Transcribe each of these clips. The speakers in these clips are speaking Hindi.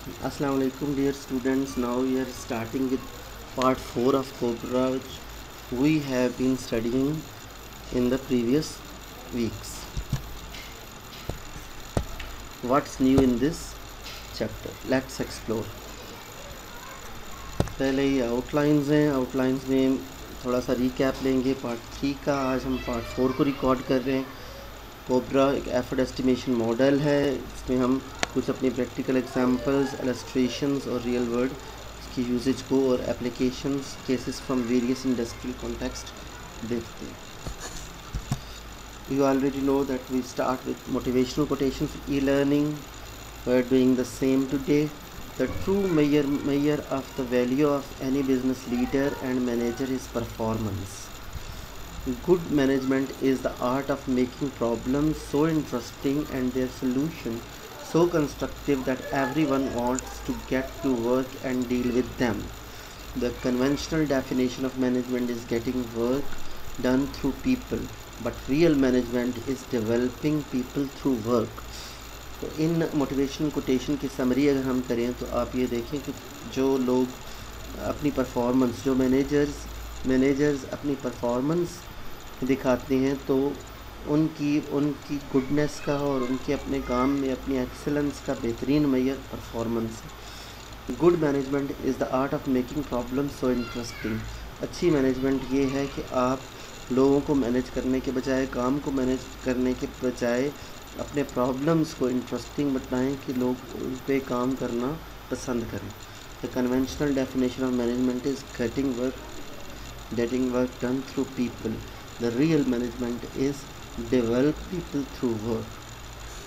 Assalamu alaikum dear students. Now we are starting with part 4 of Cobra, which we have been studying in the previous weeks. What's new in this chapter? Let's explore. पहले ये आउटलाइंस हैं, आउटलाइंस में थोड़ा सा रिकैप लेंगे पार्ट 3 का। आज हम पार्ट 4 को रिकॉर्ड कर रहे हैं। कोबरा एक एफर्ट एस्टिमेशन मॉडल है। इसमें हम कुछ अपनी प्रैक्टिकल एग्जांपल्स, इलस्ट्रेशंस और रियल वर्ल्ड की यूजेज को और applications cases from various industrial context देखते हैं। You already know that we start with motivational quotation for e-learning. We are doing the same today. The true measure of the value of any business leader and manager is performance. Good management is the art of making problems so interesting and their solution so constructive that everyone wants to get to work and deal with them. The conventional definition of management is getting work done through people, but real management is developing people through work. तो इन मोटिवेशनल कोटेशन की समरी अगर हम करें तो आप ये देखें कि जो लोग अपनी परफॉर्मेंस, जो मैनेजर्स अपनी परफॉर्मेंस दिखाते हैं तो उनकी गुडनेस का और उनके अपने काम में अपनी एक्सेलेंस का बेहतरीन मेजर परफॉर्मेंस है। Good management is the art of making problem so interesting. अच्छी मैनेजमेंट ये है कि आप लोगों को मैनेज करने के बजाय, काम को मैनेज करने के बजाय अपने प्रॉब्लम्स को इंटरेस्टिंग बताएं कि लोग उन पर काम करना पसंद करें। The conventional definition of management is getting work done through people. The real management is develop people through work.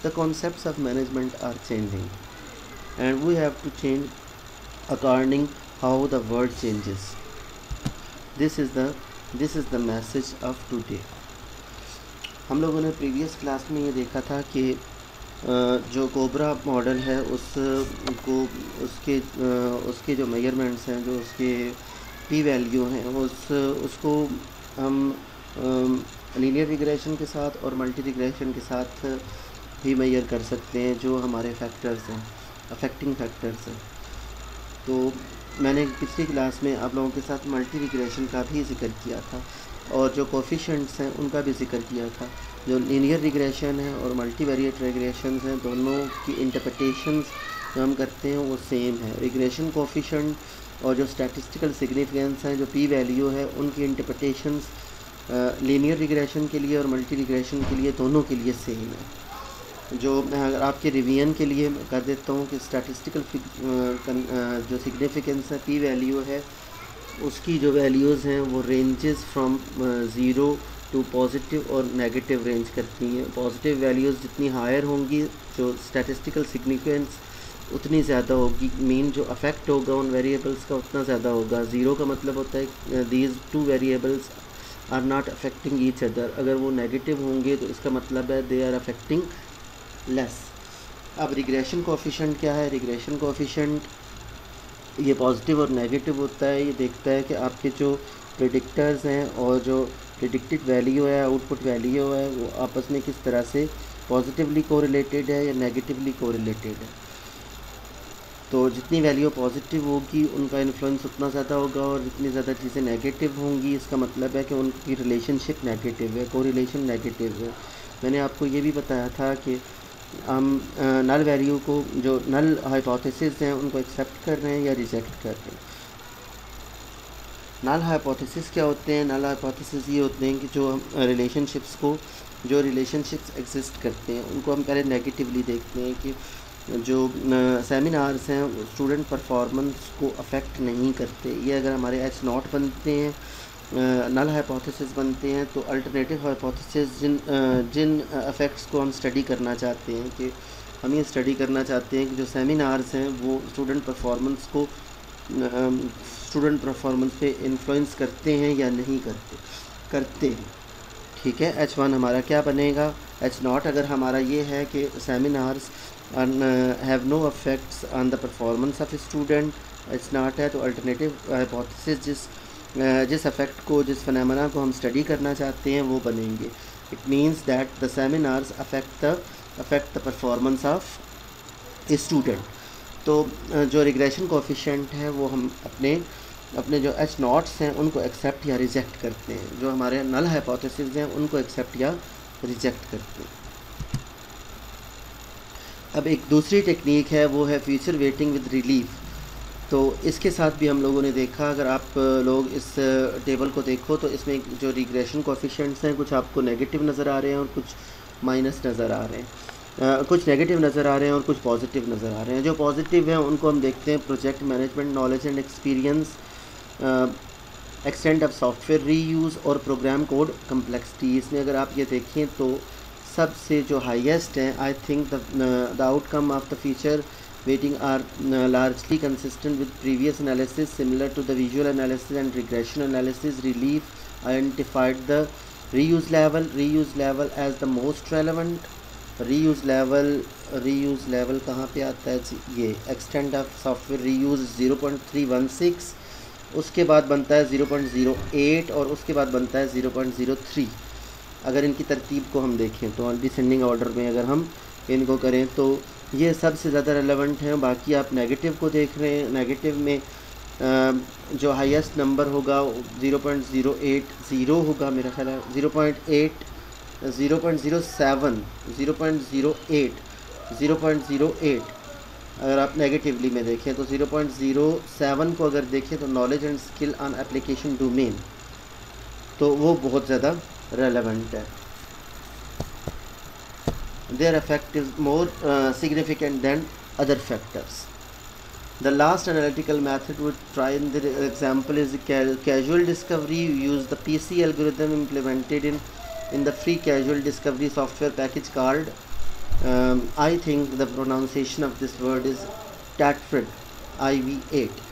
The concepts of management are changing, and we have to change according how the world changes. This is the message of today. हम लोगों ने प्रीवियस क्लास में ये देखा था कि जो कोबरा मॉडल है उसके जो मेजरमेंट्स हैं, जो उसके पी वैल्यू हैं, उसको हम लीनियर रिग्रेशन के साथ और मल्टी रिग्रेशन के साथ भी मेजर कर सकते हैं, जो हमारे फैक्टर्स हैं, अफेक्टिंग फैक्टर्स हैं। तो मैंने पिछली क्लास में आप लोगों के साथ मल्टी रिग्रेशन का भी जिक्र किया था और जो कोफिशेंट्स हैं उनका भी जिक्र किया था। जो लीनियर रिग्रेशन है और मल्टीवेरिएट रिग्रेशन हैं, दोनों की इंटरप्रिटेशंस जो हम करते हैं वो सेम है। रिग्रेशन कोफिशेंट और जो स्टैटिस्टिकल सिग्निफिकेंस है, जो पी वैल्यू है, उनकी इंटरप्रिटेशंस लीनियर रिग्रेशन के लिए और मल्टी रिग्रेशन के लिए दोनों के लिए सेम है। जो मैं अगर आपके रिवीजन के लिए कर देता हूँ कि स्टैटिस्टिकल जो सिग्निफिकेंस है, पी वैल्यू है, उसकी जो वैल्यूज़ हैं वो रेंजेस फ्रॉम 0 टू पॉजिटिव और नेगेटिव रेंज करती हैं। पॉजिटिव वैल्यूज़ जितनी हायर होंगी, जो स्टैटिस्टिकल सिग्निफिकेंस उतनी ज़्यादा होगी, मीन जो अफेक्ट होगा उन वेरिएबल्स का उतना ज़्यादा होगा। ज़ीरो का मतलब होता है these two variables are not affecting each other. अगर वो नेगेटिव होंगे तो इसका मतलब है दे आर अफेक्टिंग लेस। अब रिग्रेशन कोएफिशिएंट क्या है? रिग्रेशन कोएफिशिएंट ये पॉजिटिव और नेगेटिव होता है। ये देखता है कि आपके जो प्रेडिक्टर्स हैं और जो प्रेडिक्टेड वैल्यू है, आउटपुट वैल्यू है, वो आपस में किस तरह से पॉजिटिवली कोरिलेटेड है या नेगेटिवली कोरिलेटेड है। तो जितनी वैल्यू पॉजिटिव होगी उनका इन्फ्लुएंस उतना ज़्यादा होगा, और जितनी ज़्यादा चीज़ें नेगेटिव होंगी इसका मतलब है कि उनकी रिलेशनशिप नेगेटिव है, कोरिलेशन नेगेटिव है। मैंने आपको ये भी बताया था कि हम नल वैल्यू को, जो नल हाइपोथेसिस हैं, उनको एक्सेप्ट कर रहे हैं या रिजेक्ट कर रहे हैं। नल हाइपोथेसिस क्या होते हैं? नल हाइपोथेसिस ये होते हैं कि जो हम जो रिलेशनशिप्स एग्जिस्ट करते हैं उनको हम पहले नेगेटिवली देखते हैं कि जो सेमिनार्स हैं स्टूडेंट परफॉर्मेंस को अफेक्ट नहीं करते। ये अगर हमारे एच नॉट बनते हैं, नल हाइपोथेसिस बनते हैं, तो अल्टरनेटिव हाइपोथेसिस जिन इफ़ेक्ट्स को हम स्टडी करना चाहते हैं, कि हम ये स्टडी करना चाहते हैं कि जो सेमिनार्स हैं वो स्टूडेंट परफॉर्मेंस पे इन्फ्लुएंस करते हैं या नहीं करते हैं। ठीक है, H1 हमारा क्या बनेगा? H नॉट अगर हमारा ये है कि seminars have no affects on the performance of student, H naught है, तो अल्टरनेटिव हाइपोथेसिस जिस अफेक्ट को, जिस फिनोमेना को हम स्टडी करना चाहते हैं वो बनेंगे। It means that the seminars affect the performance of a student. तो जो रिग्रेशन कोफिशिएंट है वो हम अपने अपने जो एच नॉट्स हैं उनको एक्सेप्ट या रिजेक्ट करते हैं, जो हमारे नल हाइपोथेसिस हैं उनको एक्सेप्ट या रिजेक्ट करते हैं। अब एक दूसरी टेक्निक है वो है फ्यूचर वेटिंग विद रिलीफ। तो इसके साथ भी हम लोगों ने देखा, अगर आप लोग इस टेबल को देखो तो इसमें जो रिग्रेशन कोफिशिएंट्स हैं कुछ आपको नेगेटिव नज़र आ रहे हैं और कुछ माइनस नज़र आ रहे हैं, कुछ नेगेटिव नज़र आ रहे हैं और कुछ पॉजिटिव नज़र आ रहे हैं। जो पॉजिटिव हैं उनको हम देखते हैं project management, knowledge and experience, extent of software reuse और प्रोग्राम कोड कम्प्लेक्सिटी। इसमें अगर आप ये देखें तो सबसे जो हाईएस्ट हैं, I think the outcome of the feature weighting are largely consistent with previous analysis similar to the visual analysis and regression analysis. Relief identified the reuse level as the most relevant. Reuse level कहाँ पे आता है? ये एक्सटेंट ऑफ सॉफ्टवेयर रीयूज़ 0.316, उसके बाद बनता है 0.08 और उसके बाद बनता है 0.03। अगर इनकी तरतीब को हम देखें तो डिसेंडिंग ऑर्डर में अगर हम इनको करें तो ये सबसे ज़्यादा रेलेवेंट हैं। बाकी आप नेगेटिव को देख रहे हैं, नेगेटिव में जो हाईएस्ट नंबर होगा 0.080 होगा, मेरा ख्याल है 0.8, 0.07, 0.08, 0.08। अगर आप नेगेटिवली में देखें तो 0.07 को अगर देखें तो knowledge and skill on application domain, तो वो बहुत ज़्यादा रेलेवेंट है। Their effect is more significant than other factors. The last analytical method we try in the example is casual discovery. You use the PC algorithm implemented in the free casual discovery software package called I think the pronunciation of this word is Tatfred IV8.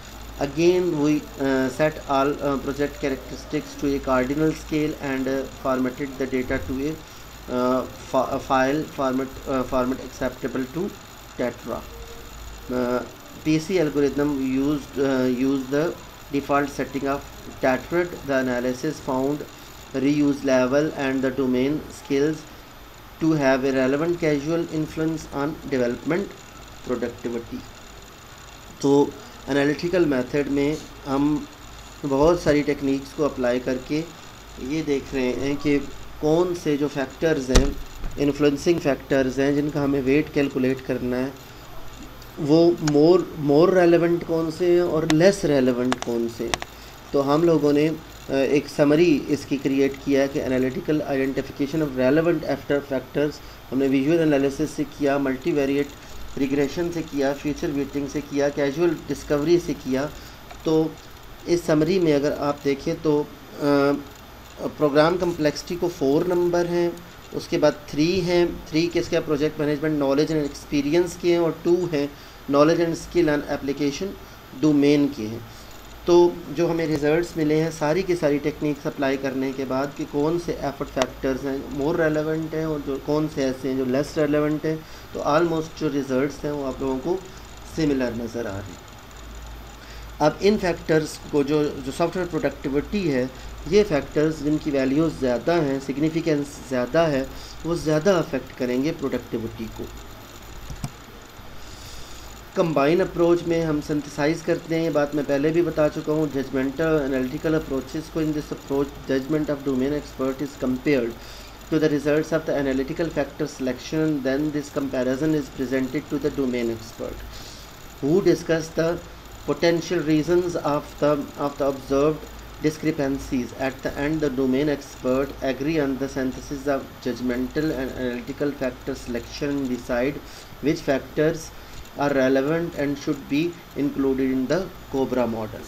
Again we set all project characteristics to a cardinal scale and formatted the data to a file format acceptable to Tetra. PC algorithm used the default setting of Tatfred. The analysis found reuse level and the domain skills to have a relevant causal influence on development productivity. तो एनालिटिकल मेथड में हम बहुत सारी टेक्निक्स को अप्लाई करके ये देख रहे हैं कि कौन से जो फैक्टर्स हैं, इन्फ्लुएंसिंग फैक्टर्स हैं जिनका हमें वेट कैलकुलेट करना है, वो मोर रेलेवेंट कौन से हैं और लेस रेलेवेंट कौन से। तो हम लोगों ने एक समरी इसकी क्रिएट किया है कि analytical identification of relevant after factors हमने विजुअल एनालिसिस से किया, मल्टीवेरिएट रिग्रेशन से किया, फ्यूचर वेटिंग से किया, कैजुअल डिस्कवरी से किया। तो इस समरी में अगर आप देखें तो प्रोग्राम कम्प्लेक्सिटी को 4 नंबर हैं, उसके बाद 3 हैं, 3 किसका project management knowledge and experience के हैं, और 2 हैं knowledge and skill and application domain के हैं। तो जो हमें रिजल्ट्स मिले हैं सारी की सारी टेक्निक्स अप्लाई करने के बाद कि कौन से एफर्ट फैक्टर्स हैं मोर रेलेवेंट हैं और जो कौन से ऐसे हैं जो लेस रेलेवेंट हैं, तो ऑलमोस्ट जो रिज़ल्ट्स हैं वो आप लोगों को सिमिलर नज़र आ रहे हैं। अब इन फैक्टर्स को जो सॉफ्टवेयर प्रोडक्टिविटी है, ये फैक्टर्स जिनकी वैल्यूज़ ज़्यादा हैं, सिग्निफिकेंस ज़्यादा है, वो ज़्यादा अफेक्ट करेंगे प्रोडक्टिविटी को। कंबाइन अप्रोच में हम सिंथेसाइज करते हैं, ये बात मैं पहले भी बता चुका हूँ। जजमेंटल एनालिटिकल अप्रोचेस को in this approach judgement of domain expert is compared to the results of the analytical factor selection. Then this comparison is presented to the domain expert who discuss the potential reasons of the observed discrepancies. At the end, the domain expert agree on the synthesis of judgmental and analytical factor selection and decide which factors are relevant and should be included in the COBRA model.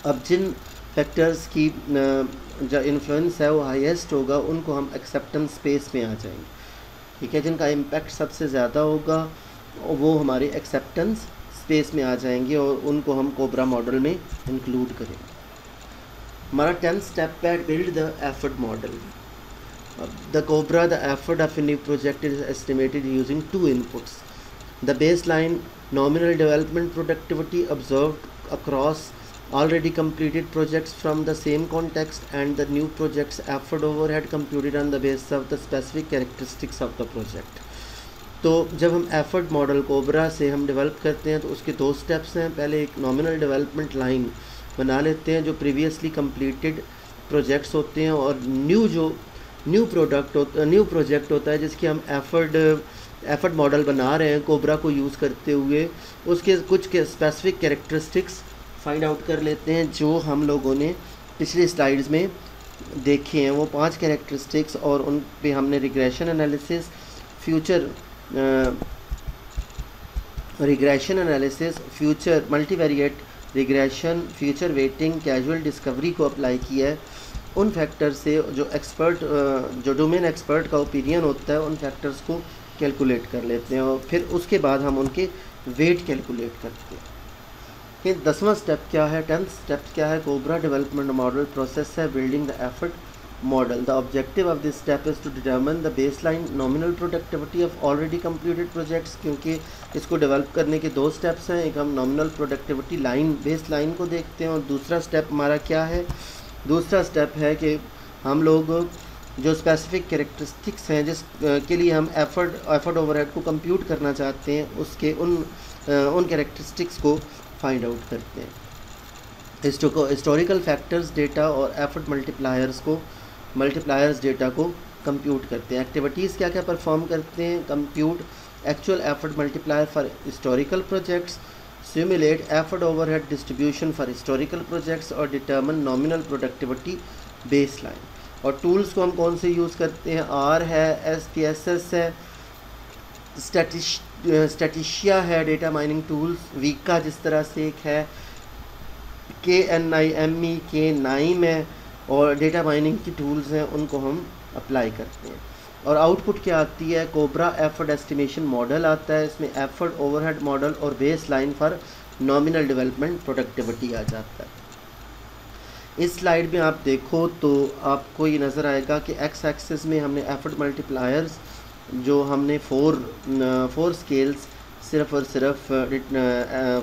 अब जिन फैक्टर्स की जो इन्फ्लुएंस है वो हाईएस्ट होगा, उनको हम एक्सेप्टेंस स्पेस में आ जाएंगे, ठीक है। जिनका इम्पैक्ट सबसे ज़्यादा होगा वो हमारे एक्सेप्टेंस स्पेस में आ जाएंगे और उनको हम कोबरा मॉडल में इंक्लूड करेंगे। हमारा 10th स्टेप है build the effort model. The cobra the effort of a new project is estimated using 2 inputs: the baseline nominal development productivity observed across already completed projects from the same context and the new project's effort overhead computed on the basis of the specific characteristics of the project. तो जब हम एफर्ट मॉडल कोबरा से हम डेवलप करते हैं तो उसके 2 स्टेप्स हैं। पहले एक नॉमिनल डेवलपमेंट लाइन बना लेते हैं जो प्रीवियसली कंप्लीटेड प्रोजेक्ट्स होते हैं, और न्यू प्रोजेक्ट होता है जिसकी हम एफर्ट मॉडल बना रहे हैं कोबरा को यूज़ करते हुए, उसके कुछ के स्पेसिफिक कैरेक्टरिस्टिक्स फाइंड आउट कर लेते हैं जो हम लोगों ने पिछले स्लाइड्स में देखे हैं। वो 5 कैरेक्टरिस्टिक्स, और उन पे हमने regression analysis, future multivariate regression, future waiting, casual discovery को अप्लाई किया है। उन फैक्टर से जो डोमेन एक्सपर्ट का ओपिनियन होता है, उन फैक्टर्स को कैलकुलेट कर लेते हैं, और फिर उसके बाद हम उनके वेट कैलकुलेट करते हैं। फिर 10वां स्टेप क्या है, 10th स्टेप क्या है, कोबरा डेवलपमेंट मॉडल प्रोसेस है building the effort model. The objective of this step is to determine the baseline nominal productivity of already completed projects, क्योंकि इसको डेवलप करने के 2 स्टेप्स हैं। एक हम नॉमिनल प्रोडक्टिविटी बेस लाइन को देखते हैं, और दूसरा स्टेप हमारा क्या है, दूसरा स्टेप है कि हम लोग जो स्पेसिफिक कैरेक्टरिस्टिक्स हैं जिस के लिए हम एफर्ट ओवरहेड को कंप्यूट करना चाहते हैं, उसके उन कैरेक्टरिस्टिक्स को फाइंड आउट करते हैं। हिस्टोरिकल फैक्टर्स डेटा और एफर्ट मल्टीप्लायर्स डेटा को कंप्यूट करते हैं। एक्टिविटीज़ क्या क्या परफॉर्म करते हैं, compute actual effort multiplier for historical projects, simulate effort overhead distribution for historical projects, और डिटर्मिन नॉमिनल प्रोडक्टिविटी बेसलाइन। और टूल्स को हम कौन से यूज़ करते हैं, आर है, SPSS है, स्टैटिशिया है, डेटा माइनिंग टूल्स, वीका जिस तरह से एक है, KNIME, K9 है, और डेटा माइनिंग की टूल्स हैं, उनको हम अप्लाई करते हैं। और आउटपुट क्या आती है, कोबरा एफर्ट एस्टिमेशन मॉडल आता है। इसमें एफर्ट ओवरहेड मॉडल और base line for nominal development productivity आ जाता है। इस स्लाइड में आप देखो तो आपको ये नज़र आएगा कि एक्स एक्सिस में हमने एफर्ट मल्टीप्लायर्स जो हमने 4 स्केल्स सिर्फ और सिर्फ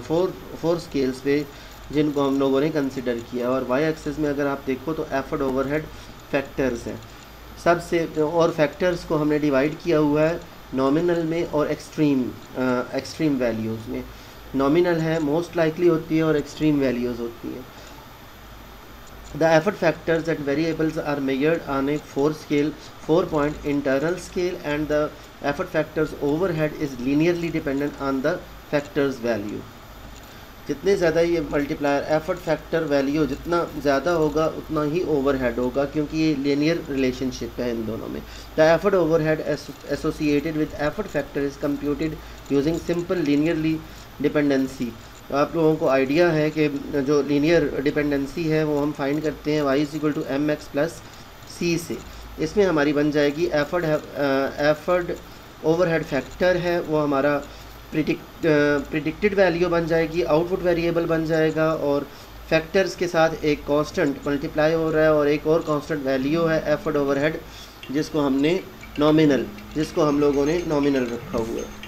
4 स्केल्स पे जिनको हम लोगों ने कंसिडर किया, और वाई एक्सिस में अगर आप देखो तो एफर्ट ओवरहेड फैक्टर्स हैं सबसे, और फैक्टर्स को हमने डिवाइड किया हुआ है नॉमिनल में और एक्सट्रीम वैल्यूज़ में। नॉमिनल है मोस्ट लाइकली होती है और एक्सट्रीम वैल्यूज़ होती है। The effort factors eight variables are measured on a 4-point internal scale, and the effort factors overhead is linearly dependent on the factors value. जितने ज़्यादा ये मल्टीप्लायर एफर्ट फैक्टर वैल्यू जितना ज़्यादा होगा उतना ही ओवरहेड होगा, क्योंकि ये लीनियर रिलेशनशिप है इन दोनों में। The effort overhead associated with effort factor is computed using simple linearly dependency. तो आप लोगों को आइडिया है कि जो लीनियर डिपेंडेंसी है वो हम फाइंड करते हैं y=mx + c से। इसमें हमारी बन जाएगी एफर्ट ओवरहेड फैक्टर है वो हमारा प्रिडिक्टेड वैल्यू बन जाएगी, आउटपुट वेरिएबल बन जाएगा, और फैक्टर्स के साथ एक कांस्टेंट मल्टीप्लाई हो रहा है और एक और कांस्टेंट वैल्यू है एफर्ट ओवरहेड जिसको हम लोगों ने नॉमिनल रखा हुआ है।